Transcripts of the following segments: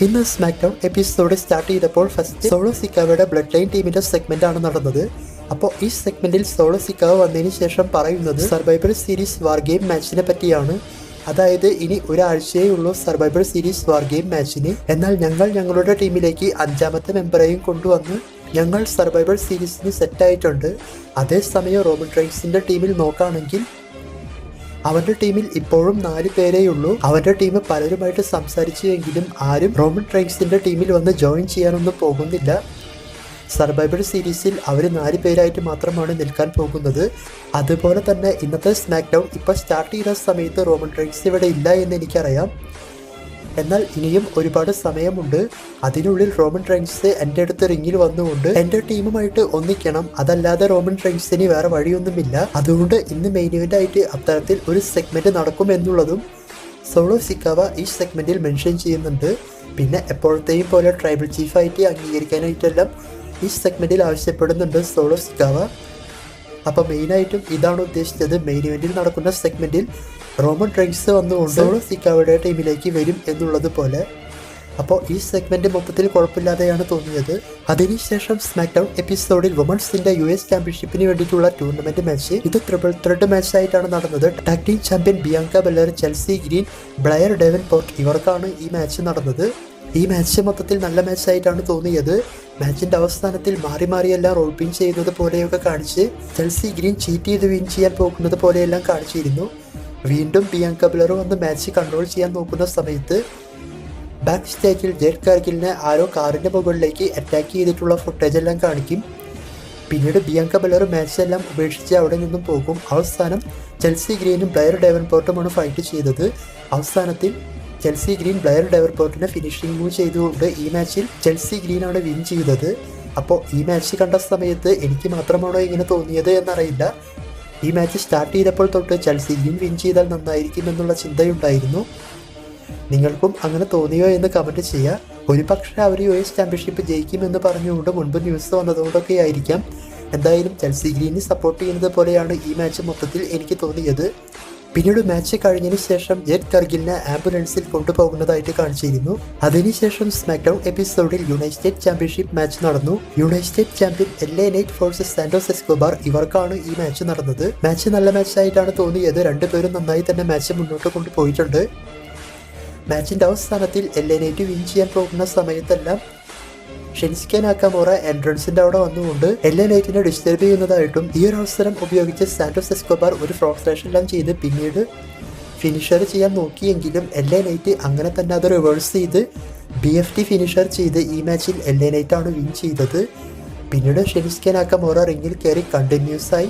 ഇന്ന് smack down episode start ചെയ്തപ്പോൾ first solo സിക്കാവയുടെ blood line ടീമിന്റെ സെഗ്മെന്റ് ആണ് നടന്നത്. അപ്പോൾ ഈ സെഗ്മെന്റിൽ സോളോ സിക്കാവ വന്നതിന് ശേഷം പറയുന്നത് സർവൈവർ സീരീസ് വാർ ഗെയിം മാച്ചിനെ പറ്റിയാണ്. അതായത് ഇനി ഒരാഴ്ചയേ ഉള്ളൂ സർവൈവർ സീരീസ് വാർ ഗെയിം മാച്ചിന്. എന്നാൽ ഞങ്ങൾ ഞങ്ങളുടെ ടീമിലേക്ക് 5ാമത്തെ മെമ്പറേയും കൊണ്ടുവന്ന് ഞങ്ങൾ സർവൈവർ സീരീസിന് സെറ്റായിട്ടുണ്ട്. അതേസമയം റോമൻ റെയിൻസിന്റെ ടീമിൽ നോക്കുകയാണെങ്കിൽ അവന്റെ ടീമിൽ ഇപ്പോഴും 4 പേരേയുള്ളൂ. അവന്റെ ടീം പലരുമായിട്ട് സംസാരിച്ചുവെങ്കിലും ആരും റോമൻ റെയിൻസിന്റെ ടീമിൽ വന്ന് ജോയിൻ ചെയ്യാനൊന്നും പോകുന്നില്ല. സർവൈവർ സീരീസിൽ അവർ 4 പേരായിട്ട് മാത്രമാണ് നിൽക്കാൻ പോകുന്നത്. അതുപോലെ തന്നെ ഇന്നത്തെ സ്മാക്ക് ഡൗൺ ഇപ്പോൾ സ്റ്റാർട്ട് ചെയ്ത സമയത്ത് റോമൻ റെയിൻസ് ഇവിടെ ഇല്ല എന്ന് എനിക്കറിയാം. എന്നാൽ ഇനിയും ഒരുപാട് സമയമുണ്ട്. അതിനുള്ളിൽ റോമൻ റെയിൻസ് എൻ്റെ അടുത്ത് റിങ്ങിൽ വന്നുകൊണ്ട് എൻ്റെ ടീമുമായിട്ട് ഒന്നിക്കണം, അതല്ലാതെ റോമൻ റെയിൻസിന് വേറെ വഴിയൊന്നുമില്ല. അതുകൊണ്ട് ഇന്ന് മെയിൻ ഇവന്റ് ആയിട്ട് അത്തരത്തിൽ ഒരു സെഗ്മെന്റ് നടക്കുമെന്നുള്ളതും സോളോ സിക്കാവ ഈ സെഗ്മെന്റിൽ മെൻഷൻ ചെയ്യുന്നുണ്ട്. പിന്നെ എപ്പോഴത്തെയും പോലെ ട്രൈബൽ ചീഫായിട്ട് അംഗീകരിക്കാനായിട്ടെല്ലാം ഈ സെഗ്മെന്റിൽ ആവശ്യപ്പെടുന്നുണ്ട് സോളോ സിക്കാവ. അപ്പോൾ മെയിനായിട്ടും ഇതാണ് ഉദ്ദേശിച്ചത്. മെയിൻ ഇവന്റിൽ നടക്കുന്ന സെഗ്മെന്റിൽ റോമൻ റെയിൻസ് വന്നുകൊണ്ട് സോളോ സിക്കാവയുടെ ടീമിലേക്ക് വരും എന്നുള്ളത് പോലെ. അപ്പോൾ ഈ സെഗ്മെന്റ് മൊത്തത്തിൽ കുഴപ്പമില്ലാതെയാണ് തോന്നിയത്. അതിനുശേഷം സ്മാക്ക് ഡൗൺ എപ്പിസോഡിൽ വുമൺസിന്റെ US ചാമ്പ്യൻഷിപ്പിന് വേണ്ടിയിട്ടുള്ള ടൂർണമെന്റ് മാച്ച്, ഇത് ട്രിപ്പിൾ ത്രെഡ് മാച്ച് ആയിട്ടാണ് നടന്നത്. Tag team champion Bianca Belair, Chelsea Green, Blair Davenport ഇവർക്കാണ് ഈ മാച്ച് നടന്നത്. ഈ മാച്ച് മൊത്തത്തിൽ നല്ല മാച്ചായിട്ടാണ് തോന്നിയത്. മാച്ചിന്റെ അവസാനത്തിൽ മാറി മാറിയെല്ലാം റോൾ പിൻ ചെയ്യുന്നത് പോലെയൊക്കെ കാണിച്ച് ചെൽസി ഗ്രീൻ ചീറ്റ് ചെയ്ത് വിൻ ചെയ്യാൻ പോകുന്നത് പോലെയെല്ലാം കാണിച്ചിരുന്നു. വീണ്ടും ബിയാങ്ക ബെല്ലർ വന്ന് മാച്ച് കൺട്രോൾ ചെയ്യാൻ നോക്കുന്ന സമയത്ത് ബാക്ക് സ്റ്റേജിൽ ജെഡ് കാർഗിലിനെ ആരോ കാറിന്റെ മുകളിലേക്ക് അറ്റാക്ക് ചെയ്തിട്ടുള്ള ഫുട്ടേജ് എല്ലാം കാണിക്കും. പിന്നീട് ബിയാങ്ക ബെല്ലർ മാച്ച് എല്ലാം ഉപേക്ഷിച്ച് അവിടെ നിന്നും പോകും. അവസാനം ചെൽസി ഗ്രീനും ബ്ലയർ ഡേവൻപോർട്ടുമാണ് ഫൈറ്റ് ചെയ്തത്. അവസാനത്തിൽ ചെൽസി ഗ്രീൻ ബ്ലയർ ഡേവൻപോർട്ടിനെ ഫിനിഷിംഗ് മൂവ് ചെയ്തുകൊണ്ട് ഈ മാച്ചിൽ ചെൽസി ഗ്രീനാണ് വിൻ ചെയ്തത്. അപ്പോൾ ഈ മാച്ച് കണ്ട സമയത്ത് എനിക്ക് മാത്രമാണോ ഇങ്ങനെ തോന്നിയത് എന്നറിയില്ല. ഈ മാച്ച് സ്റ്റാർട്ട് ചെയ്തപ്പോൾ തൊട്ട് ചെൽസി ഗ്രീൻ വിൻ ചെയ്താൽ നന്നായിരിക്കും എന്നുള്ള ചിന്തയുണ്ടായിരുന്നു. നിങ്ങൾക്കും അങ്ങനെ തോന്നിയോ എന്ന് കമൻറ്റ് ചെയ്യുക. ഒരു പക്ഷേ അവർ US ചാമ്പ്യൻഷിപ്പ് ജയിക്കുമെന്ന് പറഞ്ഞുകൊണ്ട് മുൻപ് ന്യൂസ് വന്നതുകൊണ്ടൊക്കെ ആയിരിക്കാം. എന്തായാലും ചെൽസി ഗ്രീനെ സപ്പോർട്ട് ചെയ്യുന്നത് പോലെയാണ് ഈ മാച്ച് മൊത്തത്തിൽ എനിക്ക് തോന്നിയത്. പിന്നീട് മാച്ച് കഴിഞ്ഞതിന് ശേഷം ജെഡ് കർഗിലിനെ ആംബുലൻസിൽ കൊണ്ടുപോകുന്നതായിട്ട് കാണിച്ചിരുന്നു. അതിനുശേഷം സ്മാക്ക് ഡൗൺ എപ്പിസോഡിൽ യുണൈറ്റഡ് ചാമ്പ്യൻഷിപ്പ് മാച്ച് നടന്നു. United champion LA Knight faces Santos Escobar ഇവർക്കാണ് ഈ മാച്ച് നടന്നത്. മാച്ച് നല്ല മാച്ചായിട്ടാണ് തോന്നിയത്. രണ്ടുപേരും നന്നായി തന്നെ മാച്ച് മുന്നോട്ട് കൊണ്ടുപോയിട്ടുണ്ട്. മാച്ചിന്റെ അവസാനത്തിൽ LA നൈറ്റ് വിൻ ചെയ്യാൻ പോകുന്ന സമയത്തെല്ലാം ഷിൻസ്കെ നാക്കമോറ എൻട്രൻസിന്റെ അവിടെ വന്നുകൊണ്ട് LA നൈറ്റിനെ ഡിസ്റ്റർബ് ചെയ്യുന്നതായിട്ടും ഈ ഒരു അവസരം ഉപയോഗിച്ച് സാന്റോസ് എസ്കോബാർ ഒരു ഫ്രോസ്ട്രേഷൻ എല്ലാം ചെയ്ത് പിന്നീട് ഫിനിഷർ ചെയ്യാൻ നോക്കിയെങ്കിലും LA നൈറ്റ് അങ്ങനെ തന്നെ അത് റിവേഴ്സ് ചെയ്ത് BFT ഫിനിഷർ ചെയ്ത് ഈ മാച്ചിൽ LA നൈറ്റ് ആണ് വിൻ ചെയ്തത്. പിന്നീട് ഷിൻസ്കെ നാക്കമോറ റിങ്ങിൽ കയറി കണ്ടിന്യൂസ് ആയി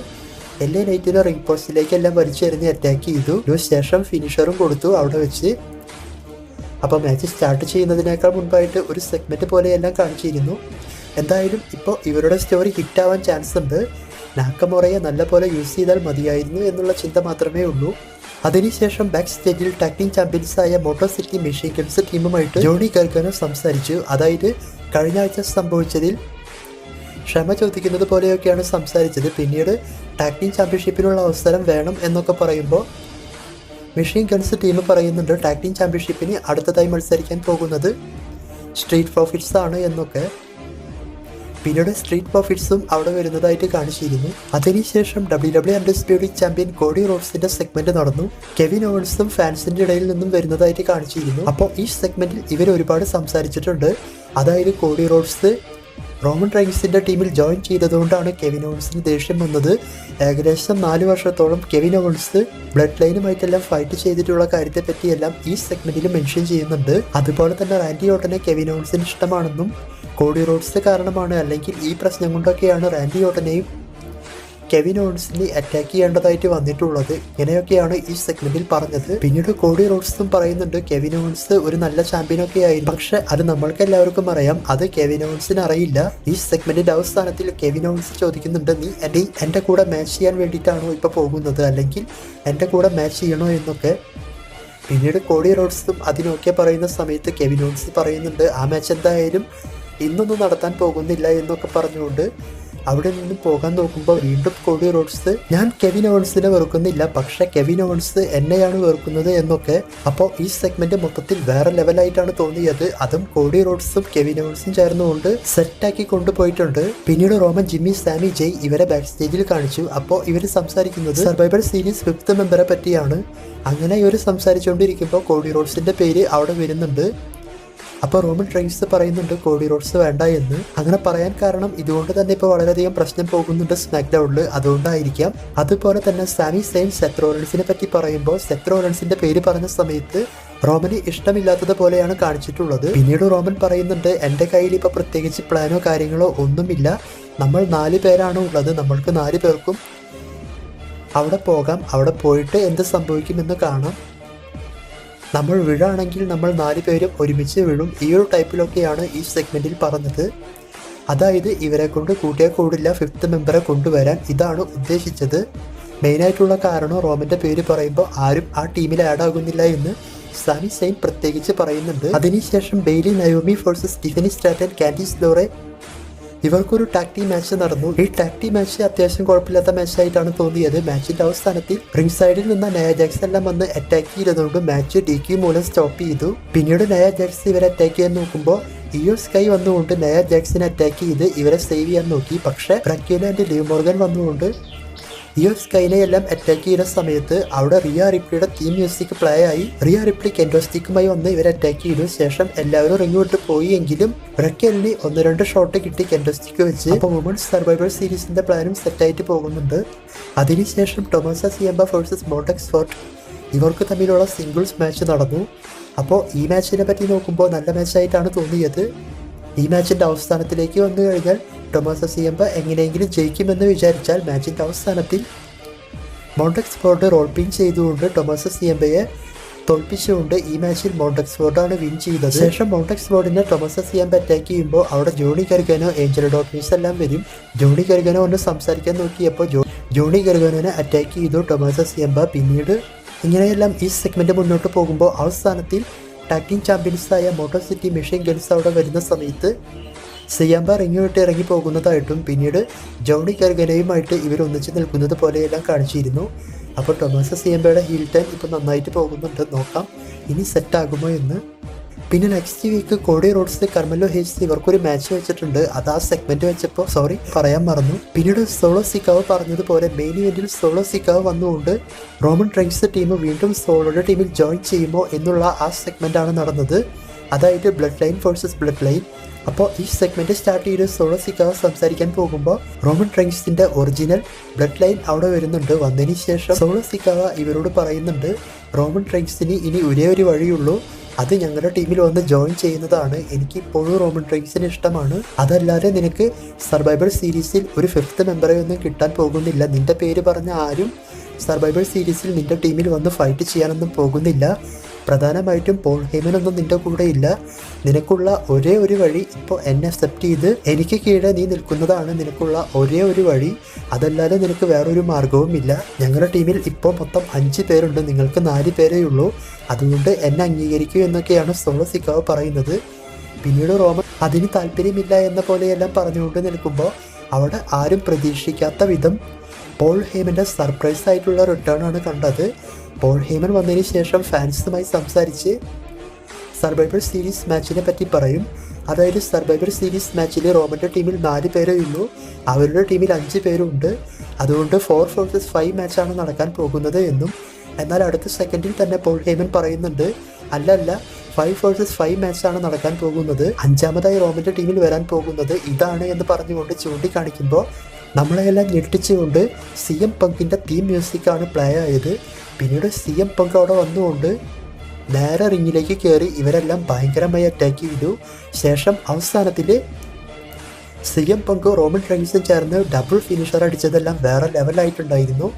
LA നൈറ്റിനെ റിംഗ് പോസ്റ്റിലേക്കെല്ലാം വലിച്ചെറിഞ്ഞ് അറ്റാക്ക് ചെയ്തു. ശേഷം ഫിനിഷറും കൊടുത്തു അവിടെ വെച്ച്. അപ്പോൾ മാച്ച് സ്റ്റാർട്ട് ചെയ്യുന്നതിനേക്കാൾ മുൻപായിട്ട് ഒരു സെഗ്മെൻറ്റ് പോലെയെല്ലാം കാണിച്ചിരുന്നു. എന്തായാലും ഇപ്പോൾ ഇവരുടെ സ്റ്റോറി ഹിറ്റാവാൻ ചാൻസ് ഉണ്ട്. നാക്കമോറയെ നല്ല പോലെ യൂസ് ചെയ്താൽ മതിയായിരുന്നു എന്നുള്ള ചിന്ത മാത്രമേ ഉള്ളൂ. അതിനുശേഷം ബാക്ക് സ്റ്റേജിൽ ടാഗ് ടീം ചാമ്പ്യൻസായ മോട്ടോർ സിറ്റി മെഷീൻ ഗൺസ് ടീമുമായിട്ട് ജോണി ഗർഗാനോ സംസാരിച്ചു. അതായത് കഴിഞ്ഞ ആഴ്ച സംഭവിച്ചതിൽ ക്ഷമ ചോദിക്കുന്നത് പോലെയൊക്കെയാണ് സംസാരിച്ചത്. പിന്നീട് ടാഗ് ടീം ചാമ്പ്യൻഷിപ്പിനുള്ള അവസരം വേണം എന്നൊക്കെ പറയുമ്പോൾ മെഷീൻ ഗൺസ് ടീം പറയുന്നുണ്ട് ടാഗ് ടീം ചാമ്പ്യൻഷിപ്പിന് അടുത്തതായി മത്സരിക്കാൻ പോകുന്നത് സ്ട്രീറ്റ് പ്രോഫിറ്റ്സ് ആണ് എന്നൊക്കെ. പിന്നീട് സ്ട്രീറ്റ് പ്രോഫിറ്റ്സും അവിടെ വരുന്നതായിട്ട് കാണിച്ചിരുന്നു. അതിനുശേഷം WWE അൺഡിസ്പ്യൂട്ടഡ് ചാമ്പ്യൻ കോഡി റോഡ്സിന്റെ സെഗ്മെന്റ് നടന്നു. കെവിൻ ഓവൻസും ഫാൻസിന്റെ ഇടയിൽ നിന്നും വരുന്നതായിട്ട് കാണിച്ചിരുന്നു. അപ്പോൾ ഈ സെഗ്മെന്റിൽ ഇവർ ഒരുപാട് സംസാരിച്ചിട്ടുണ്ട്. അതായത് കോഡി റോഡ്സ് റോമൻ റെയിൻസിന്റെ ടീമിൽ ജോയിൻ ചെയ്തതുകൊണ്ടാണ് കെവിൻ ഓവൻസിന് ദേഷ്യം വന്നത്. ഏകദേശം 4 വർഷത്തോളം കെവിൻ ഓവൻസ് ബ്ലഡ് ലൈനുമായിട്ടെല്ലാം ഫൈറ്റ് ചെയ്തിട്ടുള്ള കാര്യത്തെ പറ്റിയെല്ലാം ഈ സെഗ്മെന്റിൽ മെൻഷൻ ചെയ്യുന്നുണ്ട്. അതുപോലെ തന്നെ റാൻഡി ഓട്ടനെ കെവിൻ ഓവൻസിന് ഇഷ്ടമാണെന്നും കോഡി റോഡ്സ് കാരണമാണ്, അല്ലെങ്കിൽ ഈ പ്രശ്നം കൊണ്ടൊക്കെയാണ് റാൻഡി ഓട്ടനെയും കെവിൻ ഓവൻസിനെ അറ്റാക്ക് ചെയ്യേണ്ടതായിട്ട് വന്നിട്ടുള്ളത്. ഇങ്ങനെയൊക്കെയാണ് ഈ സെഗ്മെന്റിൽ പറഞ്ഞത്. പിന്നീട് കോഡി റോഡ്സും പറയുന്നുണ്ട് കെവിൻ ഓവൻസ് ഒരു നല്ല ചാമ്പ്യനൊക്കെ ആയിരുന്നു, പക്ഷെ അത് നമ്മൾക്ക് എല്ലാവർക്കും അറിയാം, അത് കെവിൻ ഓവൻസിന് അറിയില്ല. ഈ സെഗ്മെന്റിന്റെ അവസാനത്തിൽ കെവിൻ ഓവൻസ് ചോദിക്കുന്നുണ്ട് നീ എൻ്റെ കൂടെ മാച്ച് ചെയ്യാൻ വേണ്ടിയിട്ടാണോ ഇപ്പോൾ പോകുന്നത്, അല്ലെങ്കിൽ എൻ്റെ കൂടെ മാച്ച് ചെയ്യണോ എന്നൊക്കെ. പിന്നീട് കോഡി റോഡ്സും അതിനൊക്കെ പറയുന്ന സമയത്ത് കെവിൻ ഓവൻസ് പറയുന്നുണ്ട് ആ മാച്ച് എന്തായാലും ഇന്നൊന്നും നടത്താൻ പോകുന്നില്ല എന്നൊക്കെ പറഞ്ഞുകൊണ്ട് അവിടെ നിന്നും പോകാൻ നോക്കുമ്പോൾ വീണ്ടും കോഡി റോഡ്സ് ഞാൻ കെവിൻ ഓവൻസിനെ വെറുക്കുന്നില്ല, പക്ഷെ കെവിൻ ഓവൻസ് എന്നെയാണ് വെറുക്കുന്നത് എന്നൊക്കെ. അപ്പോൾ ഈ സെഗ്മെന്റ് മൊത്തത്തിൽ വേറെ ലെവലായിട്ടാണ് തോന്നിയത്. അതും കോഡി റോഡ്സും കെവിൻ ഓവൻസും ചേർന്നുകൊണ്ട് സെറ്റാക്കി കൊണ്ടുപോയിട്ടുണ്ട്. പിന്നീട് റോമൻ, ജിമ്മി, സാമി, ജയ് ഇവരെ ബാക്ക് സ്റ്റേജിൽ കാണിച്ചു. അപ്പോൾ ഇവർ സംസാരിക്കുന്നത് സർവൈവർ സീരീസ് 5th മെമ്പറെ പറ്റിയാണ്. അങ്ങനെ ഇവർ സംസാരിച്ചുകൊണ്ടിരിക്കുമ്പോൾ കോഡി റോഡ്സിന്റെ പേര് അവിടെ വരുന്നുണ്ട്. അപ്പോൾ റോമൻ റെയിൻസ് പറയുന്നുണ്ട് കോഡി റോഡ്സ് വേണ്ട എന്ന്. അങ്ങനെ പറയാൻ കാരണം ഇതുകൊണ്ട് തന്നെ ഇപ്പോൾ വളരെയധികം പ്രശ്നം പോകുന്നുണ്ട് സ്മാക്ക് ഡൗണിൽ, അതുകൊണ്ടായിരിക്കാം. അതുപോലെ തന്നെ സാമി സെയിൻ സെത്ത് റോളൻസിനെ പറ്റി പറയുമ്പോൾ സെത്ത് റോളൻസിന്റെ പേര് പറഞ്ഞ സമയത്ത് റോമന് ഇഷ്ടമില്ലാത്തത് പോലെയാണ് കാണിച്ചിട്ടുള്ളത്. പിന്നീട് റോമൻ പറയുന്നുണ്ട് എൻ്റെ കയ്യിൽ ഇപ്പോൾ പ്രത്യേകിച്ച് പ്ലാനോ കാര്യങ്ങളോ ഒന്നുമില്ല, നമ്മൾ 4 പേരാണ് ഉള്ളത്, നമ്മൾക്ക് 4 പേർക്കും അവിടെ പോകാം, അവിടെ പോയിട്ട് എന്ത് സംഭവിക്കുമെന്ന് കാണാം. നമ്മൾ വീഴാണെങ്കിൽ നമ്മൾ 4 പേരും ഒരുമിച്ച് വീഴും. ഈ ഒരു ടൈപ്പിലൊക്കെയാണ് ഈ സെഗ്മെൻറ്റിൽ പറഞ്ഞത്. അതായത് ഇവരെ കൊണ്ട് കൂട്ടിയാൽ കൂടില്ല 5th മെമ്പറെ കൊണ്ടുവരാൻ, ഇതാണ് ഉദ്ദേശിച്ചത്. മെയിനായിട്ടുള്ള കാരണം റോമൻ്റെ പേര് പറയുമ്പോൾ ആരും ആ ടീമിൽ ആഡ് ആകുന്നില്ല എന്ന് സാമി സെയിൻ പ്രത്യേകിച്ച് പറയുന്നുണ്ട്. അതിനുശേഷം Bayley, Naomi versus Tiffany Stratton, Candice LeRae ഇവർക്കൊരു ടാഗ് ടീം മാച്ച് നടന്നു. ഈ ടാഗ് ടീം മാച്ച് അത്യാവശ്യം കുഴപ്പമില്ലാത്ത മാച്ചായിട്ടാണ് തോന്നിയത്. മാച്ചിന്റെ അവസാനത്തിൽ റിംഗ് സൈഡിൽ നിന്ന് നയ ജാക്സ് എല്ലാം വന്ന് അറ്റാക്ക് ചെയ്തതുകൊണ്ട് മാച്ച് DQ മൂലം സ്റ്റോപ്പ് ചെയ്തു. പിന്നീട് നയ ജാക്സ് ഇവരെ അറ്റാക്ക് ചെയ്യാൻ നോക്കുമ്പോൾ ഇയോ സ്കൈ വന്നുകൊണ്ട് നയ ജാക്സിനെ അറ്റാക്ക് ചെയ്ത് ഇവരെ സേവ് ചെയ്യാൻ നോക്കി. പക്ഷെ റക്കീല ആൻഡ് ലിവ് മോർഗൻ വന്നുകൊണ്ട് ഇയോ സ്കൈനെ എല്ലാം അറ്റാക്ക് ചെയ്യുന്ന സമയത്ത് അവിടെ റിയ റിപ്ലിയുടെ തീം മ്യൂസിക് പ്ലേ ആയി. റിയ റിപ്ലി കെൻഡോസ്റ്റിക്കുമായി വന്ന് ഇവരെ അറ്റാക്ക് ചെയ്തു. ശേഷം എല്ലാവരും റിംഗ് വിട്ട് പോയി. എങ്കിലും റക്കലിന് 1-2 ഷോട്ട് കിട്ടി കെൻഡോസ്റ്റിക്ക് വെച്ച്. അപ്പോൾ വുമൻസ് സർവൈവർ സീരീസിന്റെ പ്ലാനും സെറ്റായിട്ട് പോകുന്നുണ്ട്. അതിനുശേഷം ടൊമാസ സിയമ്പ വേഴ്സസ് മോണ്ടെക്സ് ഫോർട്ട് ഇവർക്ക് തമ്മിലുള്ള സിംഗിൾസ് മാച്ച് നടന്നു. അപ്പോൾ ഈ മാച്ചിനെ പറ്റി നോക്കുമ്പോൾ നല്ല മാച്ചായിട്ടാണ് തോന്നിയത്. ഈ മാച്ചിന്റെ അവസാനത്തിലേക്ക് വന്നു കഴിഞ്ഞാൽ ടൊമാസ സിയമ്പ എങ്ങനെയെങ്കിലും ജയിക്കുമെന്ന് വിചാരിച്ചാൽ മാച്ചിന്റെ അവസാനത്തിൽ മോണ്ടെക്സ് ഫോർഡ് റോൾ പിൻ ചെയ്തുകൊണ്ട് ടൊമാസ സിയമ്പയെ തോൽപ്പിച്ചുകൊണ്ട് ഈ മാച്ചിൽ മോണ്ടെക്സ് ഫോർഡാണ് വിൻ ചെയ്തത്. ശേഷം മോണ്ടെക്സ് ഫോർഡിനെ ടൊമാസ സിയമ്പ അറ്റാക്ക് ചെയ്യുമ്പോൾ അവിടെ ജോണി ഗർഗാനോ, ഏഞ്ചൽ ഡോക്ടേഴ്സ് എല്ലാം വരും. ജോണി ഗർഗാനോ ഒന്ന് സംസാരിക്കാൻ നോക്കിയപ്പോൾ ജോണി ഗർഗാനോനെ അറ്റാക്ക് ചെയ്തു ടൊമാസ സിയമ്പ. പിന്നീട് ഇങ്ങനെയെല്ലാം ഈ സെഗ്മെന്റ് മുന്നോട്ട് പോകുമ്പോൾ അവസാനത്തിൽ ടാഗ് ടീം ചാമ്പ്യൻസായ മോട്ടോർ സിറ്റി മെഷീൻ ഗൺസ് അവിടെ വരുന്ന സമയത്ത് സിയമ്പ റിംഗ് വിട്ട് ഇറങ്ങി പോകുന്നതായിട്ടും പിന്നീട് ജോണി ഗർഗനയുമായിട്ട് ഇവർ ഒന്നിച്ച് നിൽക്കുന്നത് പോലെയെല്ലാം കാണിച്ചിരുന്നു. അപ്പോൾ ടൊമാസ സിയമ്പയുടെ ഹീൽ ടൈം ഇപ്പോൾ നന്നായിട്ട് പോകുന്നുണ്ട്. നോക്കാം ഇനി സെറ്റാകുമോ എന്ന്. പിന്നെ next week Cody Rhodes, Carmelo Hayes ഇവർക്കൊരു മാച്ച് വെച്ചിട്ടുണ്ട്. അത് ആ സെഗ്മെന്റ് വെച്ചപ്പോൾ പറയാൻ മറന്നു. പിന്നീട് സോളോ സിക്കാവ് പറഞ്ഞതുപോലെ മെയിൻ ഇവന്റിൽ സോളോ സിക്കാവ് വന്നുകൊണ്ട് റോമൻ റെയിൻസ് ടീം വീണ്ടും സോളോയുടെ ടീമിൽ ജോയിൻ ചെയ്യുമോ എന്നുള്ള ആ സെഗ്മെന്റ് ആണ് നടന്നത്. അതായത് blood line versus blood line. അപ്പോൾ ഈ സെഗ്മെന്റ് സ്റ്റാർട്ട് ചെയ്ത് സോളോ സിക്കാവ് സംസാരിക്കാൻ പോകുമ്പോൾ റോമൻ റെയിൻസിന്റെ ഒറിജിനൽ ബ്ലഡ് ലൈൻ അവിടെ വരുന്നുണ്ട്. വന്നതിന് ശേഷം സോളോ സിക്കാവ ഇവരോട് പറയുന്നുണ്ട് റോമൻ റെയിൻസിന് ഇനി ഒരേ ഒരു വഴിയുള്ളൂ, അത് ഞങ്ങളുടെ ടീമിൽ വന്ന് ജോയിൻ ചെയ്യുന്നതാണ്. എനിക്ക് ഇപ്പോഴും റോമൻ റെയിൻസിന് ഇഷ്ടമാണ്. അതല്ലാതെ നിനക്ക് സർവൈവർ സീരീസിൽ ഒരു 5th മെമ്പറെ ഒന്നും കിട്ടാൻ പോകുന്നില്ല. നിന്റെ പേര് പറഞ്ഞ ആരും സർവൈവർ സീരീസിൽ നിന്റെ ടീമിൽ വന്ന് ഫൈറ്റ് ചെയ്യാനൊന്നും പോകുന്നില്ല. പ്രധാനമായിട്ടും പോൾ ഹേമനൊന്നും നിന്റെ കൂടെ ഇല്ല. നിനക്കുള്ള ഒരേ ഒരു വഴി ഇപ്പോൾ എന്നെ അക്സെപ്റ്റ് ചെയ്ത് എനിക്ക് കീഴെ നീ നിൽക്കുന്നതാണ് നിനക്കുള്ള ഒരേ ഒരു വഴി. അതല്ലാതെ നിനക്ക് വേറൊരു മാർഗവുമില്ല. ഞങ്ങളുടെ ടീമിൽ ഇപ്പോൾ മൊത്തം 5 പേരുണ്ട്, നിങ്ങൾക്ക് 4 പേരേ ഉള്ളൂ. അതുകൊണ്ട് എന്നെ അംഗീകരിക്കൂ എന്നൊക്കെയാണ് സോളോ സിക്കാവ് പറയുന്നത്. പിന്നീട് റോമൻ അതിന് താല്പര്യമില്ല എന്ന പോലെയെല്ലാം പറഞ്ഞുകൊണ്ട് നിൽക്കുമ്പോൾ അവിടെ ആരും പ്രതീക്ഷിക്കാത്ത വിധം പോൾ ഹേമൻ്റെ സർപ്രൈസ് ആയിട്ടുള്ള റിട്ടേൺ ആണ് കണ്ടത്. പോൾ ഹേമൻ വന്നതിന് ശേഷം ഫാൻസുമായി സംസാരിച്ച് സർവൈവർ സീരീസ് മാച്ചിനെ പറ്റി പറയും. അതായത് സർവൈവർ സീരീസ് മാച്ചിൽ റോമൻ്റെ ടീമിൽ 4 പേരേ ഉള്ളൂ, അവരുടെ ടീമിൽ 5 പേരുണ്ട്. അതുകൊണ്ട് 4 vs 5 മാച്ചാണ് നടക്കാൻ പോകുന്നത് എന്നും. എന്നാൽ അടുത്ത സെക്കൻഡിൽ തന്നെ പോൾ ഹേമൻ പറയുന്നുണ്ട് അല്ല 5 vs 5 മാച്ചാണ് നടക്കാൻ പോകുന്നത്. 5ാമതായി റോമൻ്റെ ടീമിൽ വരാൻ പോകുന്നത് ഇതാണ് എന്ന് പറഞ്ഞുകൊണ്ട് ചൂണ്ടിക്കാണിക്കുമ്പോൾ നമ്മളെല്ലാം ഞെട്ടിച്ചുകൊണ്ട് CM പങ്കിൻ്റെ തീം മ്യൂസിക്കാണ് പ്ലേ ആയത്. പിന്നീട് CM പങ്ക് അവിടെ വന്നുകൊണ്ട് നേരെ റിങ്ങിലേക്ക് കയറി ഇവരെല്ലാം ഭയങ്കരമായി അറ്റാക്ക് ചെയ്തു. ശേഷം അവസാനത്തിൽ CM പങ്ക് റോമൻ റെയിൻസും ചേർന്ന് ഡബിൾ ഫിനിഷർ അടിച്ചതെല്ലാം വേറെ ലെവലായിട്ടുണ്ടായിരുന്നു.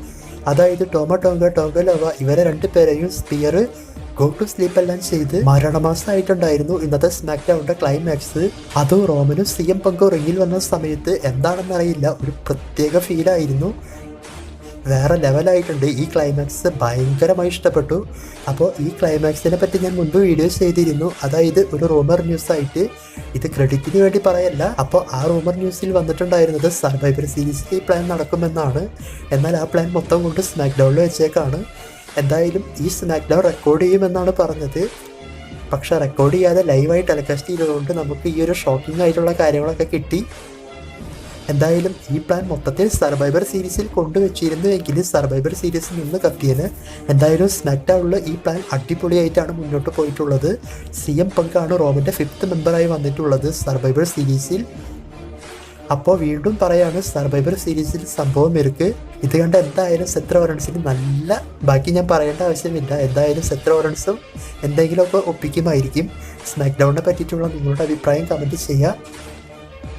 അതായത് ടോങ്കലോവ ഇവരെ 2 പേരെയും സ്പിയർ ഗോ ടു സ്ലീപ്പ് എല്ലാം ചെയ്ത് മരണമാസമായിട്ടുണ്ടായിരുന്നു ഇന്നത്തെ സ്മാക്ക് ഡൗണിന്റെ ക്ലൈമാക്സ്. അതും റോമനും CM പങ്കും റിങ്ങിൽ വന്ന സമയത്ത് എന്താണെന്നറിയില്ല, ഒരു പ്രത്യേക ഫീലായിരുന്നു. വേറെ ലെവലായിട്ടുണ്ട്. ഈ ക്ലൈമാക്സ് ഭയങ്കരമായി ഇഷ്ടപ്പെട്ടു. അപ്പോൾ ഈ ക്ലൈമാക്സിനെ പറ്റി ഞാൻ മുൻപ് വീഡിയോസ് ചെയ്തിരുന്നു. അതായത് ഒരു റൂമർ ന്യൂസായിട്ട്, ഇത് ക്രെഡിറ്റിന് വേണ്ടി പറയല്ല. അപ്പോൾ ആ റൂമർ ന്യൂസിൽ വന്നിട്ടുണ്ടായിരുന്നത് സർവൈവർ സീരീസിൽ ഈ പ്ലാൻ നടക്കുമെന്നാണ്. എന്നാൽ ആ പ്ലാൻ മൊത്തം കൊണ്ട് സ്മാക്ക് ഡൗണിൽ വെച്ചേക്കാണ്. എന്തായാലും ഈ സ്മാക്ക് ഡൗൺ റെക്കോർഡ് ചെയ്യുമെന്നാണ് പറഞ്ഞത്. പക്ഷെ റെക്കോർഡ് ചെയ്യാതെ ലൈവായി ടെലികാസ്റ്റ് ചെയ്തതുകൊണ്ട് നമുക്ക് ഈ ഒരു ഷോക്കിംഗ് ആയിട്ടുള്ള കാര്യങ്ങളൊക്കെ കിട്ടി. എന്തായാലും ഈ പ്ലാൻ മൊത്തത്തിൽ സർവൈവർ സീരീസിൽ കൊണ്ടുവച്ചിരുന്നുവെങ്കിൽ സർവൈവർ സീരീസിൽ നിന്ന് കത്തിയന്. എന്തായാലും സ്മാക്ക് ഡൗണിൽ ഈ പ്ലാൻ അടിപൊളിയായിട്ടാണ് മുന്നോട്ട് പോയിട്ടുള്ളത്. CM പങ്കാണ് റോമിൻ്റെ 5th മെമ്പറായി വന്നിട്ടുള്ളത് സർവൈവർ സീരീസിൽ. അപ്പോൾ വീണ്ടും പറയാണ്, സർവൈവർ സീരീസിൽ സംഭവം ഇருக்கு. ഇത് കണ്ട് എന്തായാലും സെത്ത് റോളൻസിന് നല്ല, ബാക്കി ഞാൻ പറയേണ്ട ആവശ്യമില്ല, എന്തായാലും സെത്ത് റോളൻസും എന്തെങ്കിലുമൊക്കെ ഒപ്പിക്കുമായിരിക്കും. സ്മാക്ക് ഡൗണിനെ പറ്റിയിട്ടുള്ള നിങ്ങളുടെ അഭിപ്രായം കമൻറ്റ് ചെയ്യുക.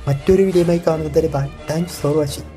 മറ്റൊരു വീഡിയോയുമായി കാണുന്നതുവരെ ബൈ. Thanks for watching.